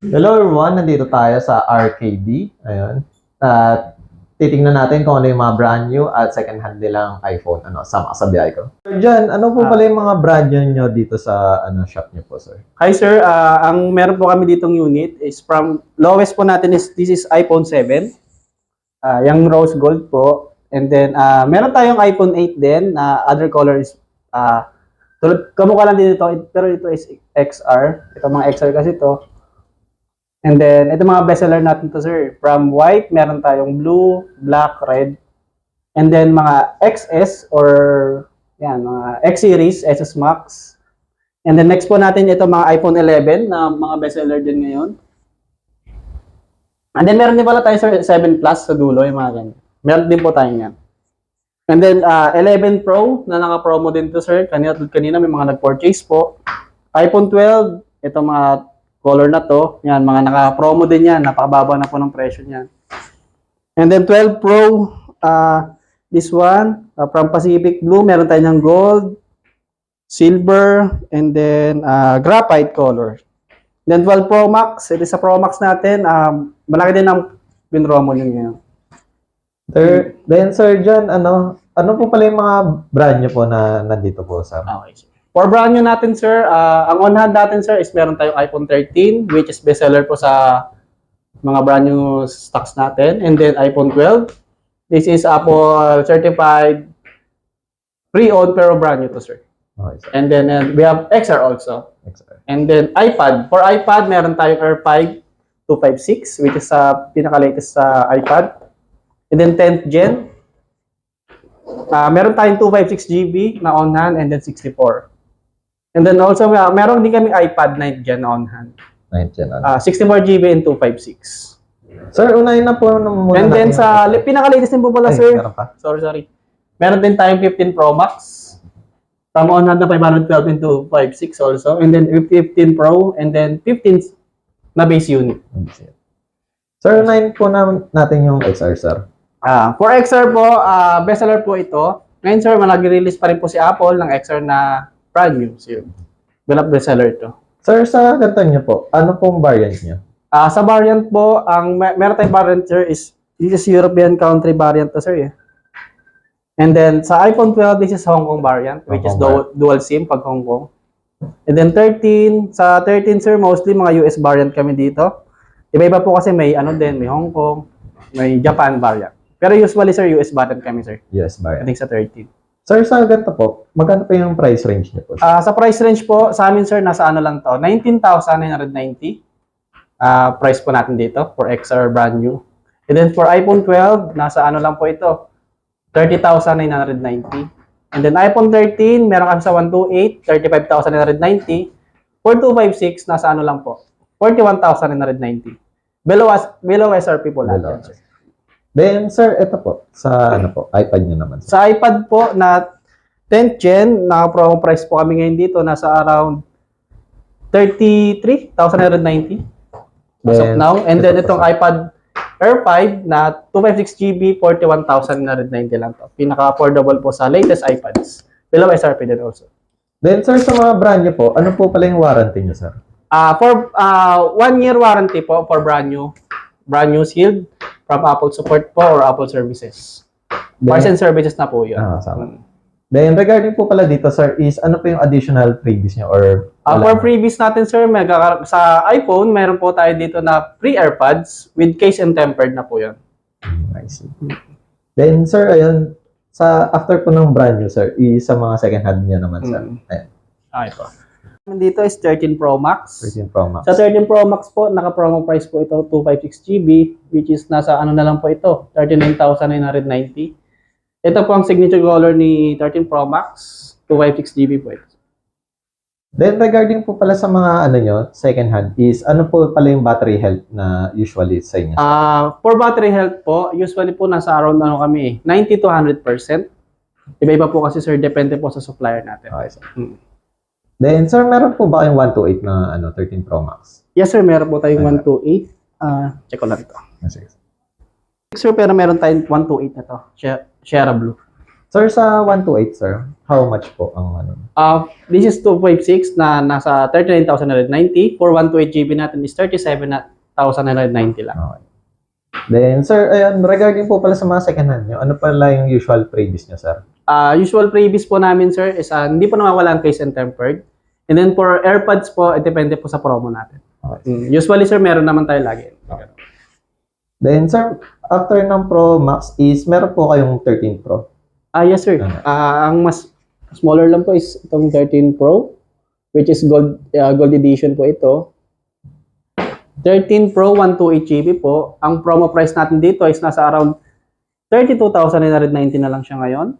Hello everyone, nandito tayo sa RKD. Ayun. At titingnan natin kung ano yung mga brand new at second hand nilang iPhone. Sama sa biyahe ko. Sir John, ano po pala yung mga brand new nyo dito sa shop nyo po, sir? Hi sir, ang meron po kami ditong unit is from lowest po natin is this is iPhone 7. Yung rose gold po. And then meron tayong iPhone 8 din na other color is tulad kamukha lang din ito pero ito is XR. Ito mga XR kasi ito. And then ito mga bestseller natin to sir. From white, meron tayong blue, black, red. And then mga XS or yan, mga X series, SS Max. And then next po natin ito mga iPhone 11 na mga bestseller din ngayon. And then meron din pala tayo sir 7 Plus sa dulo, yung mga ganyan. Meron din po tayo yan. And then 11 Pro na naka-promo din to sir. Kanina may mga nag-purchase po. iPhone 12, ito mga color na to. Yan, mga naka-promo din yan. Napakababa na po ng presyo niyan. And then 12 Pro, this one, from Pacific Blue, meron tayo ng gold, silver, and then graphite color. Then 12 Pro Max, ito sa Pro Max natin, malaki din ang pinromo nyo ngayon. Then Sir John, ano po pala yung mga brand nyo po na nandito po, sir? Okay, sir. For brand new natin, sir, ang on-hand natin, sir, is meron tayong iPhone 13, which is bestseller po sa mga brand new stocks natin. And then iPhone 12. This is Apple certified pre-owned pero brand new to, sir. Okay, sir. And then we have XR also. XR. And then iPad. For iPad, meron tayong Air 5 256, which is sa pinaka-latest sa iPad. And then 10th gen. Meron tayong 256 GB na on-hand and then 64. And then also, meron din kami iPad 9th gen na on-hand. 9th gen. 64 GB and 256. Sir, unahin na po muna. And then sa pinaka-latest din po pala, sir. Meron pa? Sorry. Meron din tayong 15 Pro Max. Tama on-hand na 512 and 256 also. And then 15 Pro and then 15 na base unit. Sir, unahin po natin yung XR, sir. For XR po, bestseller po ito. Ngayon, sir, nag-release pa rin po si Apple ng XR na brand new. So, bestseller ito. Sir, sa ganito nyo po, ano pong variant nyo? Sa variant po, meron tayong variant, sir, is this is European country variant to, sir. Yeah. And then, sa iPhone 12, this is Hong Kong variant, which is dual SIM pag Hong Kong. And then 13, sa 13, sir, mostly mga US variant kami dito. Iba-iba po kasi may may Hong Kong, may Japan variant. Pero usually, sir, US variant kami, sir. US variant. I think sa 13. Sir, sa ganito po, magkano pa yung price range niyo po? Sa price range po, sa amin, sir, nasa ano lang to, 19,990. Price po natin dito for XR brand new. And then for iPhone 12, nasa ano lang po ito, 30,990. And then iPhone 13, meron kami sa 128, 35,990. For 256, nasa ano lang po, 41,990. Below SRP po lahat yan, sir. Then, sir, ito po, sa iPad nyo naman. Sa iPad po na 10th gen, naka-promo price po kami ngayon dito, nasa around 33,990 as of now. And then itong iPad Air 5 na 256 GB, 41,990 lang to. Pinaka-affordable po sa latest iPads. Below SRP din also. Then, sir, sa mga brand nyo po, ano po pala yung warranty nyo, sir? For 1 year warranty po for brand new sealed from Apple support po or Apple services. Parts and services na po yun. Sama. Then, regarding po pala dito, sir, is ano po yung additional freebies nyo or for freebies natin, sir, sa iPhone, meron po tayo dito na free AirPods with case and tempered na po yan. I see. Then, sir, ayun, sa after po ng brand new, sir, is sa mga second hand nyo naman, sir. Ayan. Okay po. Dito is 13 Pro Max. 13 Pro Max. Sa 13 Pro Max po, naka-promo price po ito, 256 GB, which is nasa ano na lang po ito, 39,990. Ito po ang signature color ni 13 Pro Max, 256 GB po ito. Then, regarding po pala sa mga second hand, is ano po pala yung battery health na usually sa inyo? For battery health po, usually po nasa around 90 to 100%. Iba-iba po kasi, sir, depende po sa supplier natin. Okay, sir. Then, sir, meron po ba kayong 128 na 13 Pro Max? Yes, sir. Meron po tayong 128. Check ko lang ito. Sige. Sir, pero meron tayong 128 na to. Sierra Blue. Sir, sa 128, sir, how much po ang ano? This is 256 na nasa 39,990. For 128 GB natin is 37,990 lang. Okay. Then, sir, ayan, regarding po pala sa mga second hand nyo, ano pala yung usual previous nyo, sir? Usual previous po namin, sir, is hindi po nawawala ang case and tempered. And then for AirPods po, depende po sa promo natin. Okay. Usually, sir, meron naman tayo lagi. Then, sir, after ng Pro Max is, meron po kayong 13 Pro. Yes, sir. Ang mas smaller lang po is itong 13 Pro, which is gold edition po ito. 13 Pro, 128 GB po. Ang promo price natin dito is nasa around 32,990 na lang siya ngayon.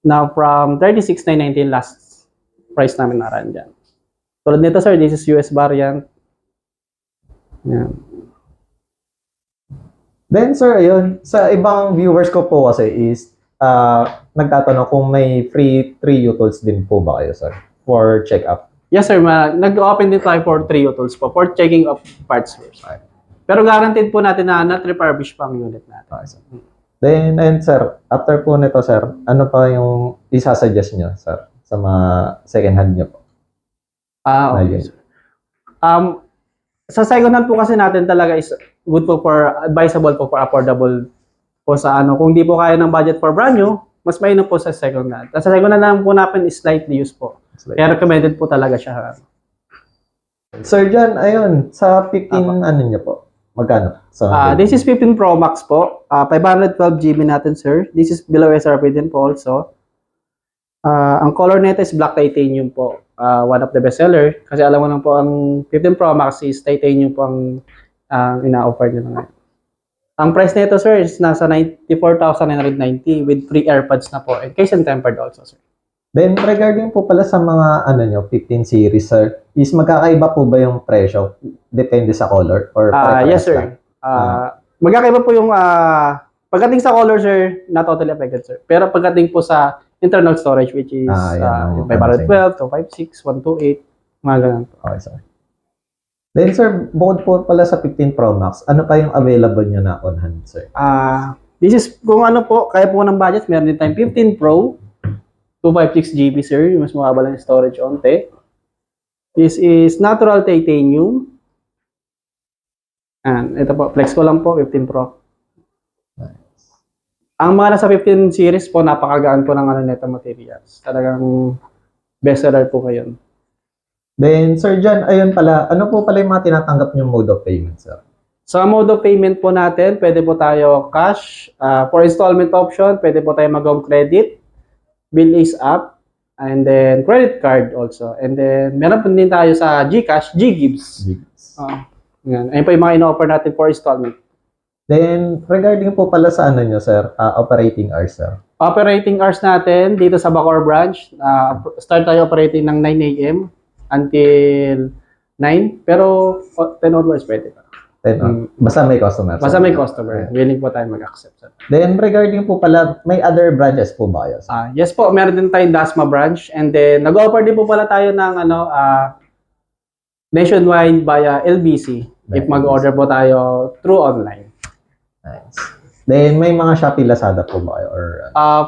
Now, from 36,990 last price namin naran dyan. Tulad nito, sir, this is US variant. Yan. Then, sir, ayun, sa ibang viewers ko po kasi is, nagtatanong kung may free 3 U-tools din po ba kayo, sir, for check-up? Yes, sir. Nag-open din tayo for 3 U-tools po for checking of parts first. Okay. Pero guaranteed po natin na not refurbished pa ang unit natin. Okay, sir. Then, ayun, sir, after po nito, sir, ano pa yung isasuggest nyo, sir, sa mga second hand nyo po? Okay, Ayun. sir. Sa second hand po kasi natin talaga is good po for, advisable po for affordable po sa ano. Kung di po kaya ng budget for brand new, mas mainam po sa second hand. Sa second hand lang po natin is slightly used po. Kaya recommended po talaga siya. Sir John, ayun, sa 15, ano nyo po? Magkano? This is 15 Pro Max po. 512 GB natin, sir. This is below SRP din po also. Ang color nito is black titanium po. One of the best seller. Kasi alam mo lang po, ang 15 Pro Max is titanium po ang ina-offer nyo na ngayon. Ang price nito, sir, is nasa 94,990 with free AirPods na po. And case and tempered also, sir. Then, regarding po pala sa mga, ano nyo, 15 series, sir, is magkakaiba po ba yung presyo? Depende sa color? Or Yes, sir. Magkakaiba po yung, pagdating sa color, sir, not totally affected, sir. Pero pagdating po sa internal storage, which is yan, 512, 256, 128, mga ganun po. Okay, sir. Then, sir, bukod po pala sa 15 Pro Max, ano pa yung available nyo na on hand, sir? This is, kung ano po, kaya po ng budget, meron din tayong 15 Pro, 256 GB, sir. Mas mababa lang yung storage onte. This is natural titanium. And ito po, flex ko lang po, 15 Pro. Nice. Ang mga nasa 15 series po, napakagaan po ng ano nito materials. Talagang best seller po ngayon. Then, Sir John, ayun pala, ano po pala yung mga tinatanggap yung mode of payment, sir? Sa mode of payment po natin, pwede po tayo cash. For installment option, pwede po tayo mag-home credit. Bill is up. And then, credit card also. And then, meron po din tayo sa GCash, GGives. Yan. Ayun po yung mga ino-offer natin for installment. Then, regarding po pala sa ano nyo, sir, operating hours, sir? Operating hours natin dito sa Bacoor branch, start tayo operating ng 9 a.m. until 9. Pero 10 onwards pwede pa. 10, basta may customer. Basta may customer. Willing po tayo mag-accept. Sir. Then, regarding po pala, may other branches po ba kayo, sir? Yes po, meron din tayong Dasma branch. And then, nag-offer din po pala tayo ng nationwide via LBC. If mag-order po tayo through online. Nice. Then, may mga Shopee Lazada po ba kayo? Or,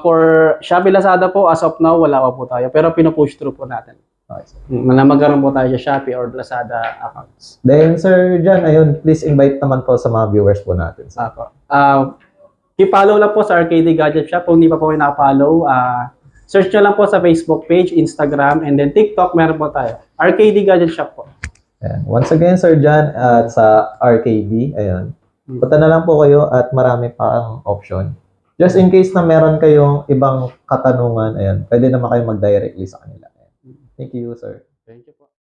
For Shopee Lazada po, as of now, wala pa po tayo. Pero pinupush through po natin. okay, sir. Na magkaroon po tayo sa Shopee or Lazada accounts. Then, Sir John, ayun, please invite naman po sa mga viewers po natin. Sir. I-follow lang po sa RKD Gadget Shop. Kung hindi pa po kayo na-follow, search nyo lang po sa Facebook page, Instagram, and then TikTok, meron po tayo. RKD Gadget Shop po. Ayan. Once again, Sir John, at sa RKD, ayun, punta na lang po kayo at marami pa ang option. Just in case na meron kayong ibang katanungan, ayan, pwede naman kayo mag-directly sa kanila. Ayan. Thank you, sir. Thank you po.